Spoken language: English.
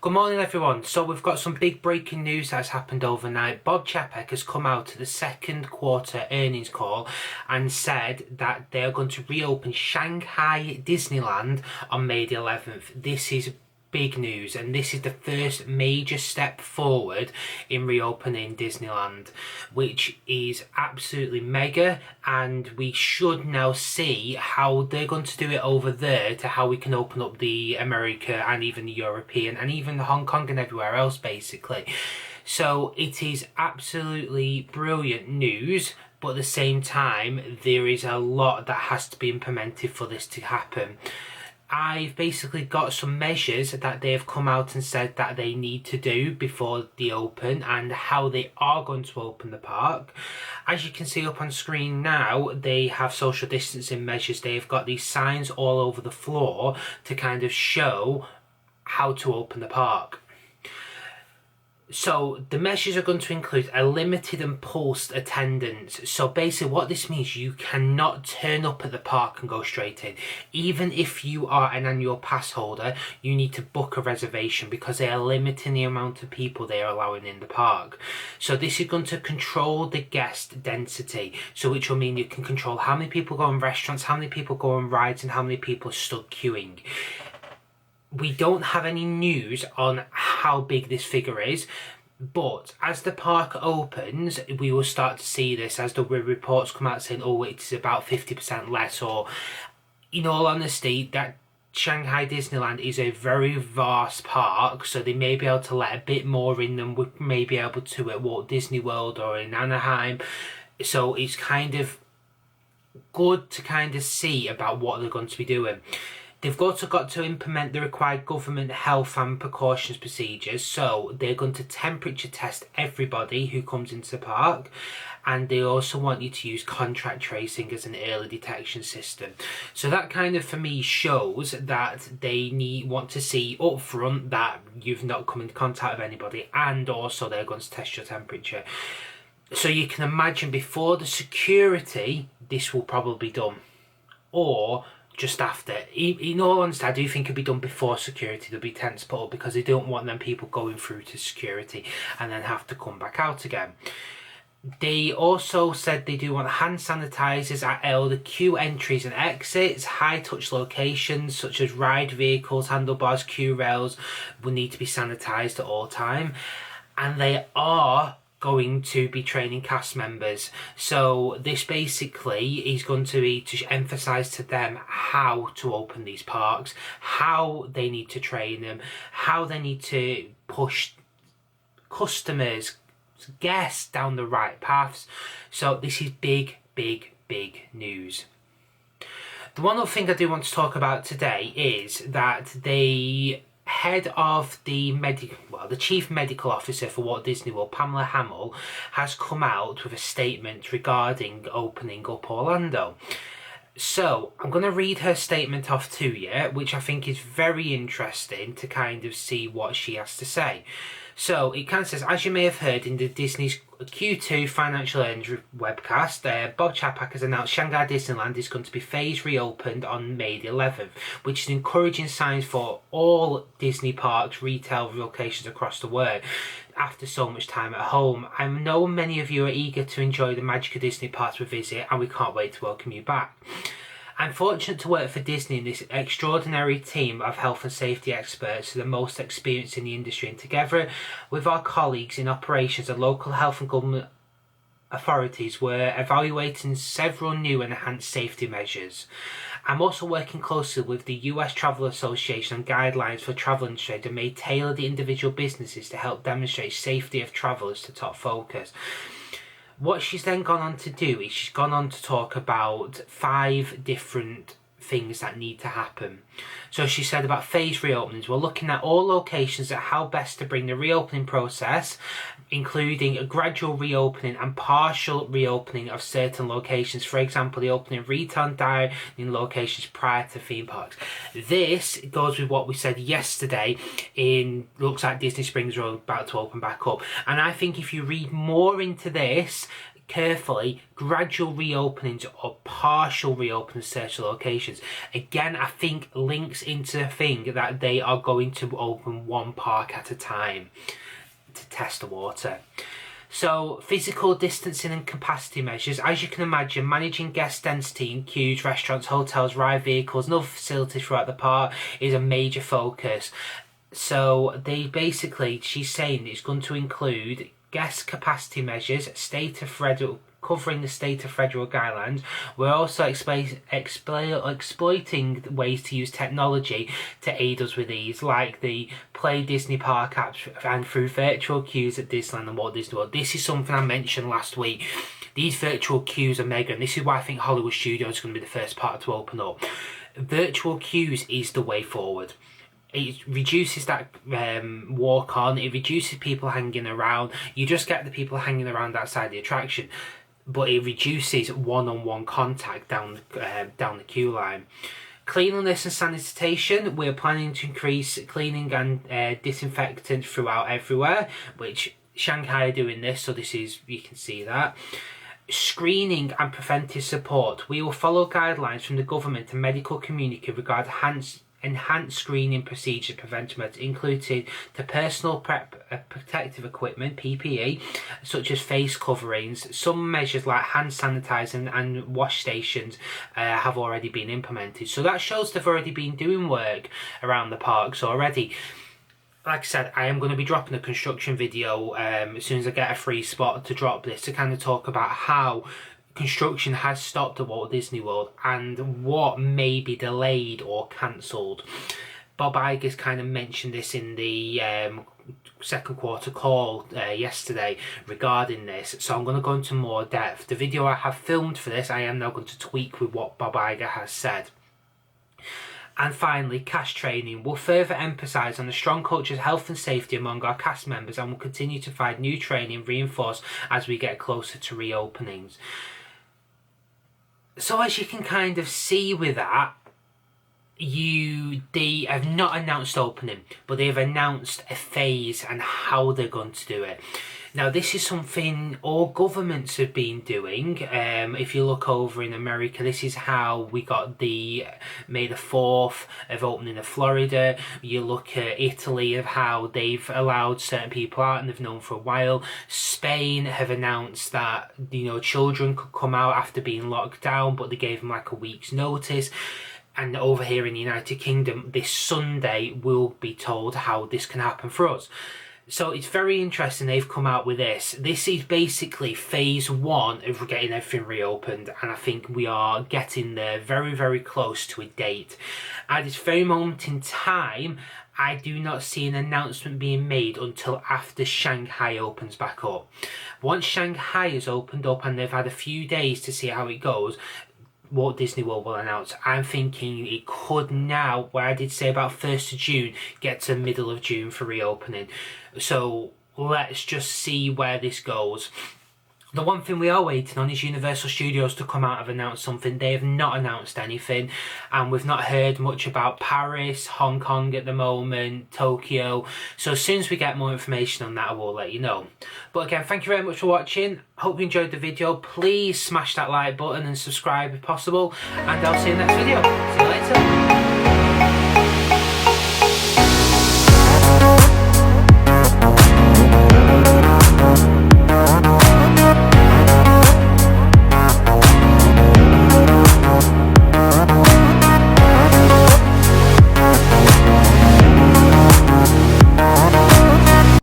Good morning everyone. So we've got some big breaking news that's happened overnight. Bob Chapek has come out at the second quarter earnings call and said that they're going to reopen Shanghai Disneyland on May the 11th. This is big news, and this is the first major step forward in reopening Disneyland, which is absolutely mega, and we should now see how they're going to do it over there to how we can open up the America and even the European and even the Hong Kong and everywhere else basically. So it is absolutely brilliant news, but at the same time there is a lot that has to be implemented for this to happen. I've basically got some measures that they've come out and said that they need to do before they open and how they are going to open the park. As you can see up on screen now, they have social distancing measures. They've got these signs all over the floor to kind of show how to open the park. So the measures are going to include a limited and pulsed attendance. So basically what this means, you cannot turn up at the park and go straight in. Even if you are an annual pass holder, you need to book a reservation because they are limiting the amount of people they are allowing in the park. So this is going to control the guest density. So which will mean you can control how many people go in restaurants, how many people go on rides, and how many people are stood queuing. We don't have any news on how big this figure is, but as the park opens, we will start to see this as the reports come out saying, oh, it's about 50% less, or in all honesty, that Shanghai Disneyland is a very vast park, so they may be able to let a bit more in than we may be able to at Walt Disney World or in Anaheim. So it's kind of good to kind of see about what they're going to be doing. They've also got to implement the required government health and precautions procedures. So they're going to temperature test everybody who comes into the park. And they also want you to use contact tracing as an early detection system. So that kind of, for me, shows that they want to see up front that you've not come into contact with anybody. And also they're going to test your temperature. So you can imagine before the security, this will probably be done. Or just after. In all honesty, I do think it'll be done before security. There'll be tents put up because they don't want them people going through to security and then have to come back out again. They also said they do want hand sanitizers at all the queue entries and exits. High touch locations such as ride vehicles, handlebars, queue rails will need to be sanitized at all time. And they are going to be training cast members. So this basically is going to be to emphasize to them how to open these parks, how they need to train them, how they need to push customers, guests down the right paths. So this is big news. The one other thing I do want to talk about today is that the head of the chief medical officer for Walt Disney World, Pamela Hamill, has come out with a statement regarding opening up Orlando. So I'm going to read her statement off to you, which I think is very interesting to kind of see what she has to say. So it kind of says, as you may have heard in the Disney's Q2 financial earnings webcast, Bob Chapek has announced Shanghai Disneyland is going to be phased reopened on May the 11th, which is encouraging signs for all Disney parks, retail locations across the world after so much time at home. I know many of you are eager to enjoy the magic of Disney parks we visit, and we can't wait to welcome you back. I'm fortunate to work for Disney and this extraordinary team of health and safety experts, the most experienced in the industry, and together with our colleagues in operations and local health and government authorities, we're evaluating several new and enhanced safety measures. I'm also working closely with the US Travel Association on guidelines for travel industry that may tailor the individual businesses to help demonstrate safety of travellers to top focus. What she's then gone on to do is she's gone on to talk about 5 different things that need to happen. So she said about phased reopenings, we're looking at all locations at how best to bring the reopening process, including a gradual reopening and partial reopening of certain locations. For example, the opening of retail and dining locations prior to theme parks. This goes with what we said yesterday in looks like Disney Springs are about to open back up. And I think if you read more into this, carefully gradual reopenings or partial reopenings of certain locations. Again, I think links into the thing that they are going to open one park at a time to test the water. So, physical distancing and capacity measures. As you can imagine, managing guest density in queues, restaurants, hotels, ride vehicles and other facilities throughout the park is a major focus. So, she's saying it's going to include guest capacity measures, covering the state of federal guidelines. We're also exploiting ways to use technology to aid us with these, like the Play Disney Park apps and through virtual queues at Disneyland and Walt Disney World. This is something I mentioned last week. These virtual queues are mega, and this is why I think Hollywood Studios is going to be the first part to open up. Virtual queues is the way forward. It reduces that walk on, it reduces people hanging around. You just get the people hanging around outside the attraction, but it reduces one-on-one contact down the queue line. Cleanliness and sanitation. We're planning to increase cleaning and disinfectant throughout everywhere, which Shanghai are doing this, so this is, you can see that. Screening and preventive support. We will follow guidelines from the government and medical community regarding enhanced screening procedures, preventive measures, including the personal protective equipment, PPE, such as face coverings. Some measures like hand sanitizing and wash stations have already been implemented. So that shows they've already been doing work around the parks already. Like I said, I am going to be dropping a construction video as soon as I get a free spot to drop this, to kind of talk about how construction has stopped at Walt Disney World and what may be delayed or cancelled. Bob Iger's kind of mentioned this in the second quarter call yesterday regarding this, so I'm going to go into more depth. The video I have filmed for this, I am now going to tweak with what Bob Iger has said. And finally, cast training will further emphasise on the strong culture of health and safety among our cast members, and will continue to find new training reinforced as we get closer to reopenings. So as you can kind of see with that, they have not announced opening, but they've announced a phase and how they're going to do it. Now, this is something all governments have been doing. If you look over in America, this is how we got the May the 4th of opening in Florida. You look at Italy, of how they've allowed certain people out and they've known for a while. Spain have announced that, you know, children could come out after being locked down, but they gave them like a week's notice. And over here in the United Kingdom, this Sunday we'll be told how this can happen for us. So it's very interesting they've come out with this. This is basically phase one of getting everything reopened, and I think we are getting there, very, very close to a date. At this very moment in time, I do not see an announcement being made until after Shanghai opens back up. Once Shanghai has opened up and they've had a few days to see how it goes, Walt Disney World will announce. I'm thinking it could now, where I did say about 1st of June, get to the middle of June for reopening. So let's just see where this goes. The one thing we are waiting on is Universal Studios to come out and announce something. They have not announced anything, and we've not heard much about Paris, Hong Kong at the moment, Tokyo. So as soon as we get more information on that, I will let you know. But again, thank you very much for watching. Hope you enjoyed the video. Please smash that like button and subscribe if possible, and I'll see you in the next video. See you later.